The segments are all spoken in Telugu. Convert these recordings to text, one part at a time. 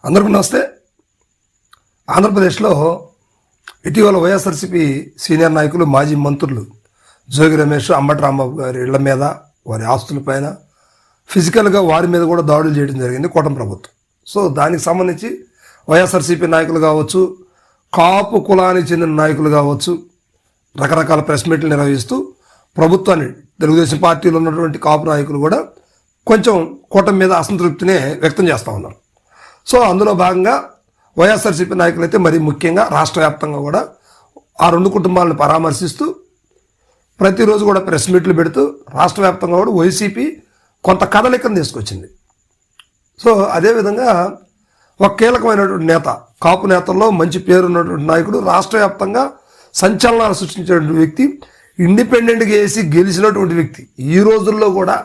అందరికీ నమస్తే. ఆంధ్రప్రదేశ్లో ఇటీవల వైఎస్ఆర్సీపీ సీనియర్ నాయకులు మాజీ మంత్రులు జోగి రమేష్, అంబటి రాంబాబు గారి ఇళ్ల మీద, వారి ఆస్తులపైన ఫిజికల్గా వారి మీద కూడా దాడులు చేయడం జరిగింది కూటమి ప్రభుత్వం. సో దానికి సంబంధించి వైఎస్ఆర్సీపీ నాయకులు కావచ్చు, కాపు కులానికి చెందిన నాయకులు కావచ్చు, రకరకాల ప్రెస్ మీట్లు నిర్వహిస్తూ ప్రభుత్వాన్ని, తెలుగుదేశం పార్టీలో ఉన్నటువంటి కాపు నాయకులు కూడా కొంచెం కూటమి మీద అసంతృప్తినే వ్యక్తం చేస్తూ ఉన్నారు. సో అందులో భాగంగా వైఎస్ఆర్సీపీ నాయకులైతే మరీ ముఖ్యంగా రాష్ట్ర వ్యాప్తంగా కూడా ఆ రెండు కుటుంబాలను పరామర్శిస్తూ ప్రతిరోజు కూడా ప్రెస్ మీట్లు పెడుతూ రాష్ట్ర వ్యాప్తంగా కూడా వైసీపీ కొంత కదలికను తీసుకొచ్చింది. సో అదేవిధంగా ఒక కీలకమైనటువంటి నేత, కాపు నేతల్లో మంచి పేరున్నటువంటి నాయకుడు, రాష్ట్ర వ్యాప్తంగా సంచలనాలు సృష్టించినటువంటి వ్యక్తి, ఇండిపెండెంట్గా వేసి గెలిచినటువంటి వ్యక్తి, ఈ రోజుల్లో కూడా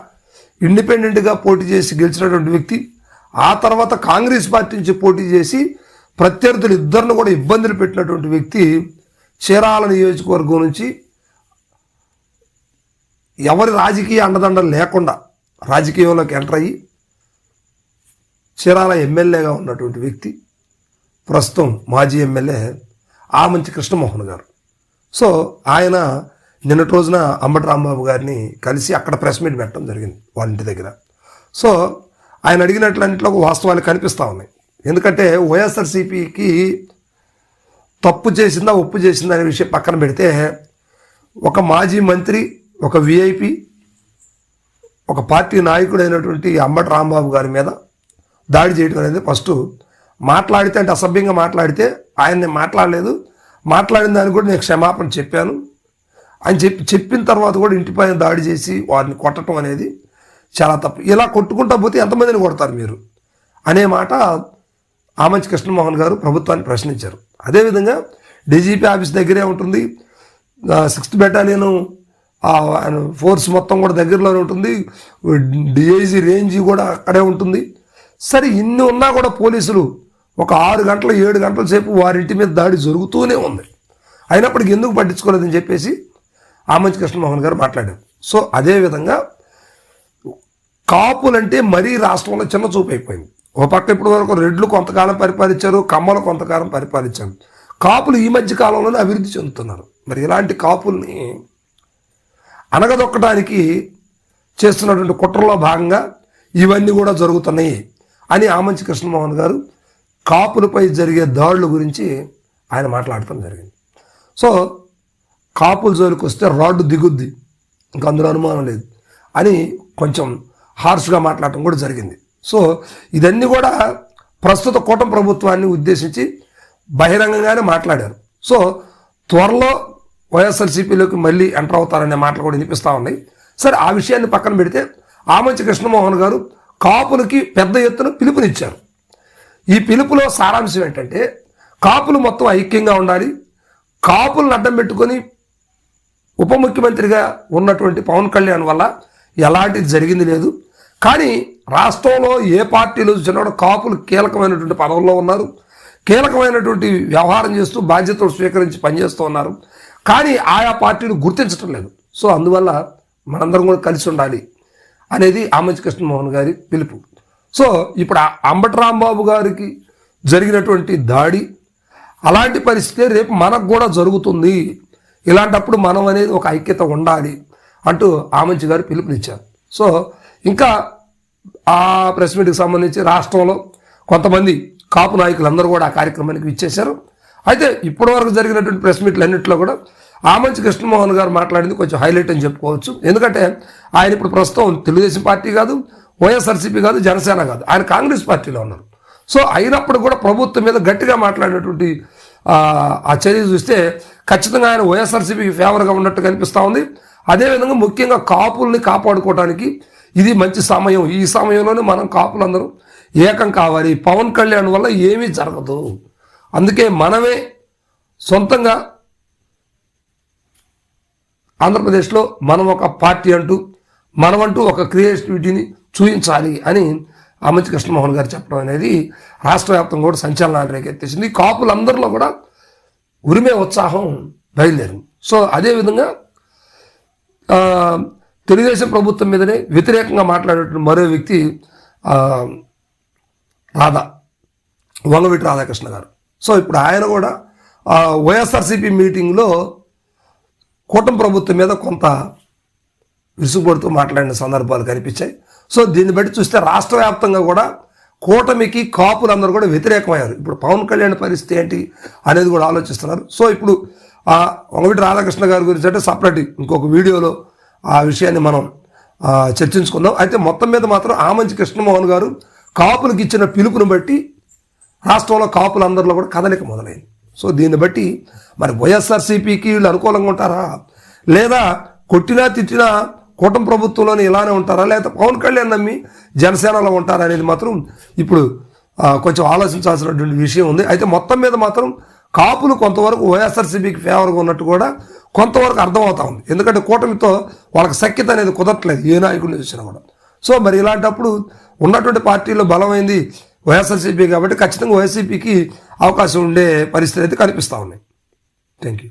ఇండిపెండెంట్గా పోటీ చేసి గెలిచినటువంటి వ్యక్తి, ఆ తర్వాత కాంగ్రెస్ పార్టీ నుంచి పోటీ చేసి ప్రత్యర్థులు ఇద్దరిని కూడా ఇబ్బందులు పెట్టినటువంటి వ్యక్తి, చీరాల నియోజకవర్గం నుంచి ఎవరి రాజకీయ అండదండలు లేకుండా రాజకీయంలోకి ఎంటర్ అయ్యి చీరాల ఎమ్మెల్యేగా ఉన్నటువంటి వ్యక్తి, ప్రస్తుతం మాజీ ఎమ్మెల్యే ఆమంచి కృష్ణమోహన్ గారు. సో ఆయన నిన్నటి రోజున అంబటి రాంబాబు గారిని కలిసి అక్కడ ప్రెస్ మీట్ పెట్టడం జరిగింది వాళ్ళ ఇంటి దగ్గర. సో ఆయన అడిగినట్లంట్లో వాస్తవాలు కనిపిస్తూ ఉన్నాయి. ఎందుకంటే వైఎస్ఆర్సీపీకి తప్పు చేసిందా ఒప్పు చేసిందా అనే విషయం పక్కన పెడితే, ఒక మాజీ మంత్రి, ఒక విఐపి, ఒక పార్టీ నాయకుడైనటువంటి అంబటి రాంబాబు గారి మీద దాడి చేయడం అనేది ఫస్ట్ మాట్లాడితే, అంటే అసభ్యంగా మాట్లాడితే ఆయన్ని మాట్లాడలేదు, మాట్లాడిన దానికి కూడా నేను క్షమాపణ చెప్పాను అని చెప్పిన తర్వాత కూడా ఇంటిపైన దాడి చేసి వారిని కొట్టడం అనేది చాలా తప్పు. ఇలా కొట్టుకుంటా పోతే ఎంతమందిని కొడతారు మీరు అనే మాట ఆమంచి కృష్ణమోహన్ గారు ప్రభుత్వాన్ని ప్రశ్నించారు. అదేవిధంగా డీజీపీ ఆఫీస్ దగ్గరే ఉంటుంది, 6th బెటాలియన్ ఫోర్స్ మొత్తం కూడా దగ్గరలోనే ఉంటుంది, డిఐజీ రేంజ్ కూడా అక్కడే ఉంటుంది. సరే ఇన్ని ఉన్నా కూడా పోలీసులు ఒక 6 గంటలు 7 గంటల సేపు వారింటి మీద దాడి జరుగుతూనే ఉంది. అయినప్పటికీ ఎందుకు పట్టించుకోలేదని చెప్పేసి ఆమంచి కృష్ణమోహన్ గారు మాట్లాడారు. సో అదేవిధంగా కాపులంటే మరీ రాష్ట్రంలో చిన్న చూపు అయిపోయింది. ఒక పక్క ఇప్పటి వరకు రెడ్లు కొంతకాలం పరిపాలించారు, కమ్మలు కొంతకాలం పరిపాలించారు, కాపులు ఈ మధ్య కాలంలోనే అభివృద్ధి చెందుతున్నారు. మరి ఇలాంటి కాపుల్ని అనగదొక్కడానికి చేస్తున్నటువంటి కుట్రలో భాగంగా ఇవన్నీ కూడా జరుగుతున్నాయి అని ఆమంచి కృష్ణమోహన్ గారు కాపులపై జరిగే దాడుల గురించి ఆయన మాట్లాడటం జరిగింది. సో కాపుల జోలికి వస్తే రాడ్డు దిగుద్ది, ఇంకా అందులో అనుమానం లేదు అని కొంచెం హార్ష్గా మాట్లాడటం కూడా జరిగింది. సో ఇదన్నీ కూడా ప్రస్తుత కూటమి ప్రభుత్వాన్ని ఉద్దేశించి బహిరంగంగానే మాట్లాడారు. సో త్వరలో వైఎస్ఆర్సీపీలోకి మళ్ళీ ఎంటర్ అవుతారనే మాటలు కూడా వినిపిస్తూ ఉన్నాయి. సరే, ఆ విషయాన్ని పక్కన పెడితే ఆమంచి కృష్ణమోహన్ గారు కాపులకి పెద్ద ఎత్తున పిలుపునిచ్చారు. ఈ పిలుపులో సారాంశం ఏంటంటే, కాపులు మొత్తం ఐక్యంగా ఉండాలి, కాపులను అడ్డం పెట్టుకొని ఉప ముఖ్యమంత్రిగా ఉన్నటువంటి పవన్ కళ్యాణ్ వల్ల ఎలాంటిది జరిగింది లేదు, కానీ రాష్ట్రంలో ఏ పార్టీలు చూసినా కాపులు కీలకమైనటువంటి పదవుల్లో ఉన్నారు, కీలకమైనటువంటి వ్యవహారం చేస్తూ బాధ్యతలు స్వీకరించి పనిచేస్తూ ఉన్నారు, కానీ ఆయా పార్టీలు గుర్తించడం లేదు. సో అందువల్ల మనందరం కూడా కలిసి ఉండాలి అనేది ఆమంచి కృష్ణమోహన్ గారి పిలుపు. సో ఇప్పుడు అంబటి రాంబాబు గారికి జరిగినటువంటి దాడి, అలాంటి పరిస్థితి రేపు మనకు కూడా జరుగుతుంది, ఇలాంటప్పుడు మనం అనేది ఒక ఐక్యత ఉండాలి అంటూ ఆమంచి గారు పిలుపునిచ్చారు. సో ఇంకా ఆ ప్రెస్ మీట్కి సంబంధించి రాష్ట్రంలో కొంతమంది కాపు నాయకులందరూ కూడా ఆ కార్యక్రమానికి విచ్చేశారు. అయితే ఇప్పటివరకు జరిగినటువంటి ప్రెస్ మీట్లు అన్నింటిలో కూడా ఆమంచి కృష్ణమోహన్ గారు మాట్లాడింది కొంచెం హైలైట్ అని చెప్పుకోవచ్చు. ఎందుకంటే ఆయన ఇప్పుడు ప్రస్తుతం తెలుగుదేశం పార్టీ కాదు, వైఎస్ఆర్సీపీ కాదు, జనసేన కాదు, ఆయన కాంగ్రెస్ పార్టీలో ఉన్నారు. సో అయినప్పుడు కూడా ప్రభుత్వం మీద గట్టిగా మాట్లాడినటువంటి ఆ చర్య చూస్తే ఖచ్చితంగా ఆయన వైఎస్ఆర్సీపీకి ఫేవర్గా ఉన్నట్టు కనిపిస్తూ ఉంది. అదేవిధంగా ముఖ్యంగా కాపుల్ని కాపాడుకోవడానికి ఇది మంచి సమయం, ఈ సమయంలోనే మనం కాపులందరూ ఏకం కావాలి, పవన్ కళ్యాణ్ వల్ల ఏమీ జరగదు, అందుకే మనమే సొంతంగా ఆంధ్రప్రదేశ్లో మనం ఒక పార్టీ అంటూ మనమంటూ ఒక క్రియేటివిటీని చూపించాలి అని ఆమంచి కృష్ణమోహన్ గారు చెప్పడం అనేది రాష్ట్ర వ్యాప్తంగా కూడా సంచలనాలు రేకెత్తేసింది. కాపులందరిలో కూడా ఉరిమే ఉత్సాహం బయలుదేరింది. సో అదేవిధంగా తెలుగుదేశం ప్రభుత్వం మీదనే వ్యతిరేకంగా మాట్లాడేటువంటి మరో వ్యక్తి రాధా. వంగవీటి రాధాకృష్ణ గారు. సో ఇప్పుడు ఆయన కూడా వైఎస్ఆర్సీపీ మీటింగ్లో కూటమి ప్రభుత్వం మీద కొంత విసుగుపడుతూ మాట్లాడిన సందర్భాలు కనిపించాయి. సో దీన్ని బట్టి చూస్తే రాష్ట్ర వ్యాప్తంగా కూడా కూటమికి కాపులందరూ కూడా వ్యతిరేకమయ్యారు. ఇప్పుడు పవన్ కళ్యాణ్ పరిస్థితి ఏంటి అనేది కూడా ఆలోచిస్తున్నారు. సో ఇప్పుడు వంగవీటి రాధాకృష్ణ గారి గురించి అంటే సపరేట్ ఇంకొక వీడియోలో ఆ విషయాన్ని మనం చర్చించుకుందాం. అయితే మొత్తం మీద మాత్రం ఆమంచి కృష్ణమోహన్ గారు కాపులకు ఇచ్చిన పిలుపుని బట్టి రాష్ట్రంలో కాపులందరిలో కూడా కదలిక మొదలైంది. సో దీన్ని బట్టి మరి వైఎస్ఆర్సీపీకి వీళ్ళు అనుకూలంగా ఉంటారా, లేదా కొట్టినా తిట్టినా కూటమి ప్రభుత్వంలోనే ఇలానే ఉంటారా, లేదా పవన్ కళ్యాణ్ నమ్మి జనసేనలో ఉంటారా అనేది మాత్రం ఇప్పుడు కొంచెం ఆలోచించాల్సినటువంటి విషయం ఉంది. అయితే మొత్తం మీద మాత్రం కాపులు కొంతవరకు వైఎస్ఆర్సీపీకి ఫేవర్గా ఉన్నట్టు కూడా కొంతవరకు అర్థమవుతా ఉంది. ఎందుకంటే కూటమితో వాళ్ళకి సఖ్యత అనేది కుదరట్లేదు ఏ నాయకుడిని చూసినా కూడా. సో మరి ఇలాంటప్పుడు ఉన్నటువంటి పార్టీలో బలమైంది వైఎస్ఆర్సీపీ కాబట్టి ఖచ్చితంగా వైసీపీకి అవకాశం ఉండే పరిస్థితి అయితే కనిపిస్తూ ఉన్నాయి. Thank you.